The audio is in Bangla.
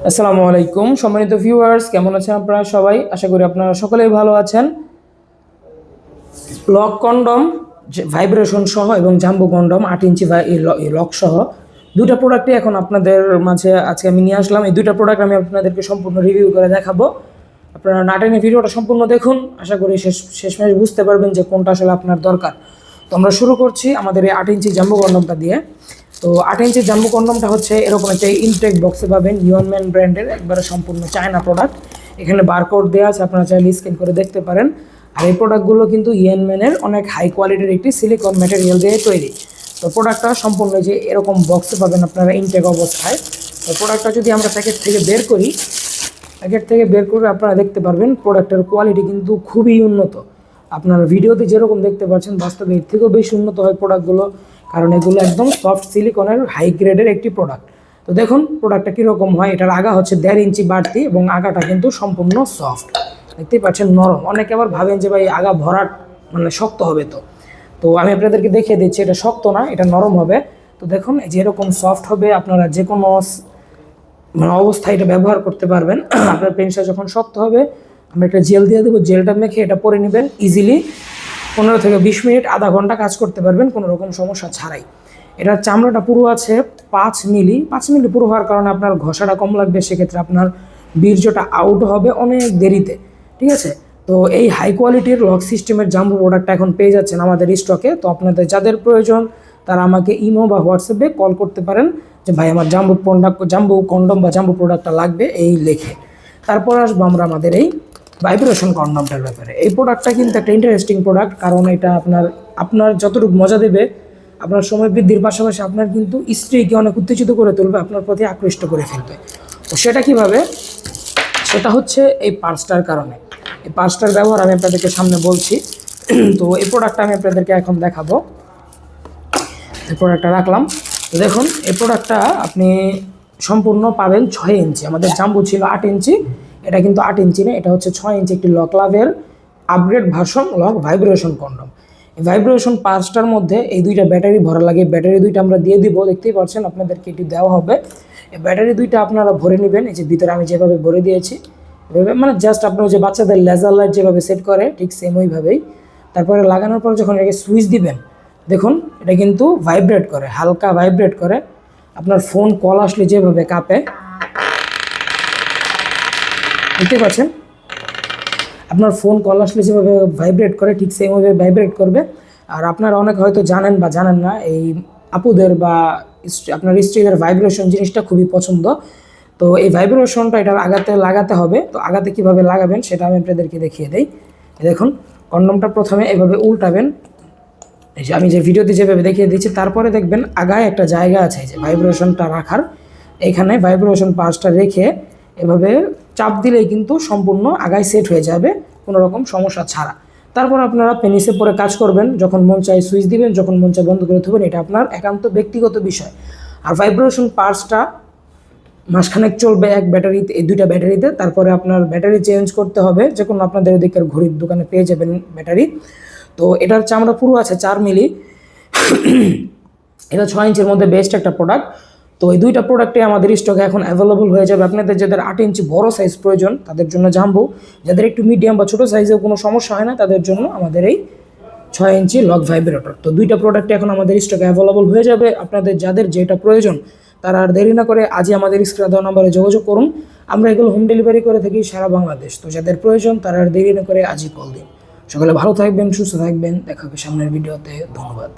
আসসালামু আলাইকুম সম্মানিত ভিউয়ার্স, কেমন আছেন আপনারা সবাই? আশা করি আপনারা সকলেই ভালো আছেন। লক কন্ডম ভাইব্রেশন সহ এবং জাম্বো কন্ডম 8 ইঞ্চি লক সহ দুইটা প্রোডাক্টই এখন আপনাদের মাঝে আজকে আমি নিয়ে আসলাম। এই দুইটা প্রোডাক্ট আমি আপনাদেরকে সম্পূর্ণ রিভিউ করে দেখাবো। আপনারা না টেনে ভিডিওটা সম্পূর্ণ দেখুন, আশা করি শেষমেশ বুঝতে পারবেন যে কোনটা আসলে আপনার দরকার। তো আমরা শুরু করছি আমাদের এই 8 ইঞ্চি জাম্বো কন্ডমটা দিয়ে। তো 8 ইঞ্চি জাম্বো কন্ডমটা হচ্ছে এরকম একটা ইনটেক বক্সে পাবেন, ইয়নম্যান ব্র্যান্ডের, একবারে সম্পূর্ণ চায়না প্রোডাক্ট। এখানে বারকোড দেওয়া আছে, আপনারা চাইলে স্ক্যান করে দেখতে পারেন। আর এই প্রোডাক্টগুলো কিন্তু ইয়নম্যানের অনেক হাই কোয়ালিটির একটি সিলিকন ম্যাটেরিয়াল দিয়ে তৈরি। তো প্রোডাক্টটা সম্পূর্ণ যে এরকম বক্সে পাবেন আপনারা ইনটেক অবস্থায়। তো প্রোডাক্টটা যদি আমরা প্যাকেট থেকে বের করে আপনারা দেখতে পারবেন প্রোডাক্টের কোয়ালিটি কিন্তু খুবই উন্নত। আপনারা ভিডিওতে যেরকম দেখতে পাচ্ছেন বাস্তবে এর থেকেও বেশি উন্নত হয় প্রোডাক্টগুলো, কারণ এগুলো একদম সফট সিলিকনের হাই গ্রেডের একটি প্রোডাক্ট। তো দেখুন প্রোডাক্টটা কীরকম হয়। এটার আগা হচ্ছে 1.5 ইঞ্চি বাড়তি এবং আগাটা কিন্তু সম্পূর্ণ সফট, দেখতেই পাচ্ছেন নরম। অনেকে আবার ভাবেন যে ভাই আগা ভরাট মানে শক্ত হবে। তো আমি আপনাদেরকে দেখিয়ে দিচ্ছি এটা শক্ত না, এটা নরম হবে। তো দেখুন এই যে এরকম সফট হবে, আপনারা যে কোনো মানে অবস্থায় এটা ব্যবহার করতে পারবেন। আপনার পেনসটা যখন শক্ত হবে আমরা একটা জেল দিয়ে দেবো, জেলটা মেখে এটা পরে নেবেন। ইজিলি 15 থেকে 20 মিনিট, আধা ঘন্টা কাজ করতে পারবেন কোনো রকম সমস্যা ছাড়াই। এটার চামড়াটা পুরো আছে 5 মিলি পুরো হওয়ার কারণে আপনার ঘষাটা কম লাগবে, সেক্ষেত্রে আপনার বীর্যটা আউট হবে অনেক দেরিতে, ঠিক আছে। তো এই হাই কোয়ালিটির লক সিস্টেমের জাম্বো প্রোডাক্টটা এখন পেয়ে যাচ্ছেন আমাদের স্টকে। তো আপনাদের যাদের প্রয়োজন তারা আমাকে ইমো বা হোয়াটসঅ্যাপে কল করতে পারেন যে ভাই আমার জাম্বো কন্ডম বা জাম্বো প্রোডাক্টটা লাগবে এই লেখে। তারপর আসবো আমরা আমাদের এই ভাইব্রেশন কন্ডমটার ব্যাপারে। এই প্রোডাক্টটা কিন্তু একটা ইন্টারেস্টিং প্রোডাক্ট, কারণ এটা আপনার যতটুকু মজা দেবে, আপনার সময় বৃদ্ধির পাশাপাশি আপনার কিন্তু স্ত্রীকে অনেক উত্তেজিত করে তুলবে, আপনার প্রতি আকৃষ্ট করে ফেলবে। তো সেটা কিভাবে? সেটা হচ্ছে এই পার্সটার কারণে। এই পার্সটার ব্যবহার আমি আপনাদেরকে সামনে বলছি। তো এই প্রোডাক্টটা আমি আপনাদেরকে এখন দেখাবো। এই প্রোডাক্টটা রাখলাম। তো দেখুন এই প্রোডাক্টটা আপনি সম্পূর্ণ পাবেন 6 ইঞ্চি। আমাদের জাম্বো ছিল 8 ইঞ্চি, এটা কিন্তু 8 ইঞ্চি না, এটা হচ্ছে 6 ইঞ্চি একটি লক লাভের upgrade version lock vibration condom. এই ভাইব্রেশন পার্সটার মধ্যে এই দুইটা ব্যাটারি ভরা লাগে। ব্যাটারি দুইটা আমরা দিয়ে দিব, দেখতেই পাচ্ছেন আপনাদেরকে এটি দেওয়া হবে। এই ব্যাটারি দুইটা আপনারা ভরে নেবেন। এই যে ভিতরে আমি যেভাবে ভরে দিয়েছি এভাবে, মানে জাস্ট আপনার যে বাচ্চাদের লেজার লাইট যেভাবে সেট করে ঠিক সেম ওইভাবেই। তারপরে লাগানোর পর যখন এটাকে সুইচ দিবেন, দেখুন এটা কিন্তু ভাইব্রেট করে, হালকা ভাইব্রেট করে। আপনার ফোন কল আসলে যেভাবে কাঁপে, দেখতে পাচ্ছেন আপনার ফোন কল আসলে যেভাবে ভাইব্রেট করে ঠিক সেমভাবে ভাইব্রেট করবে। আর আপনারা অনেক হয়তো জানেন বা জানেন না, এই আপুদের বা আপনার স্ত্রীদের ভাইব্রেশন জিনিসটা খুবই পছন্দ। তো এই ভাইব্রেশনটা এটার আগাতে লাগাতে হবে। তো আগাতে কীভাবে লাগাবেন সেটা আমি আপনাদেরকে দেখিয়ে দিই। দেখুন কন্ডমটা প্রথমে এভাবে উল্টাবেন, এই যে আমি যে ভিডিওতে যেভাবে দেখিয়ে দিচ্ছি। তারপরে দেখবেন আগায় একটা জায়গা আছে যে ভাইব্রেশনটা রাখার, এখানে ভাইব্রেশন পার্সটা রেখে এভাবে চাপ দিলেই কিন্তু সম্পূর্ণ আগায় সেট হয়ে যাবে কোনো রকম সমস্যা ছাড়া। তারপর আপনারা পেনিসে পরে কাজ করবেন, যখন মন চায় সুইচ দিবেন, যখন মন চায় বন্ধ করে দেবেন, এটা আপনার একান্ত ব্যক্তিগত বিষয়। আর ভাইব্রেশন পার্সটা মাসখানেক চলবে এক ব্যাটারিতে, এই দুইটা ব্যাটারিতে। তারপরে আপনার ব্যাটারি চেঞ্জ করতে হবে, যে কোনো আপনাদের ওদিকের ঘড়ির দোকানে পেয়ে যাবেন ব্যাটারি। তো এটার চামড়া পুরো আছে 4 মিলি। এটা 6 ইঞ্চির মধ্যে বেস্ট একটা প্রোডাক্ট। তো এই দুইটা প্রোডাক্টে আমাদের স্টকে এখন অ্যাভেলেবল হয়ে যাবে। আপনাদের যাদের 8 ইঞ্চি বড় সাইজ প্রয়োজন তাদের জন্য জাম্বো, যাদের একটু মিডিয়াম বা ছোটো সাইজেও কোনো সমস্যা হয় না তাদের জন্য আমাদের এই 6 ইঞ্চি লক ভাইব্রেটর। তো দুইটা প্রোডাক্টে এখন আমাদের স্টকে অ্যাভেলেবল হয়ে যাবে। আপনাদের যাদের যেটা প্রয়োজন তারা আর দেরি না করে আজই আমাদের স্ক্রিনে দেওয়া নম্বরে যোগাযোগ করুন। আমরা এগুলো হোম ডেলিভারি করে থাকি সারা বাংলাদেশ। তো যাদের প্রয়োজন তারা আর দেরি না করে আজই কল দিন। সকালে ভালো থাকবেন, সুস্থ থাকবেন, দেখা হবে সামনের ভিডিওতে। ধন্যবাদ।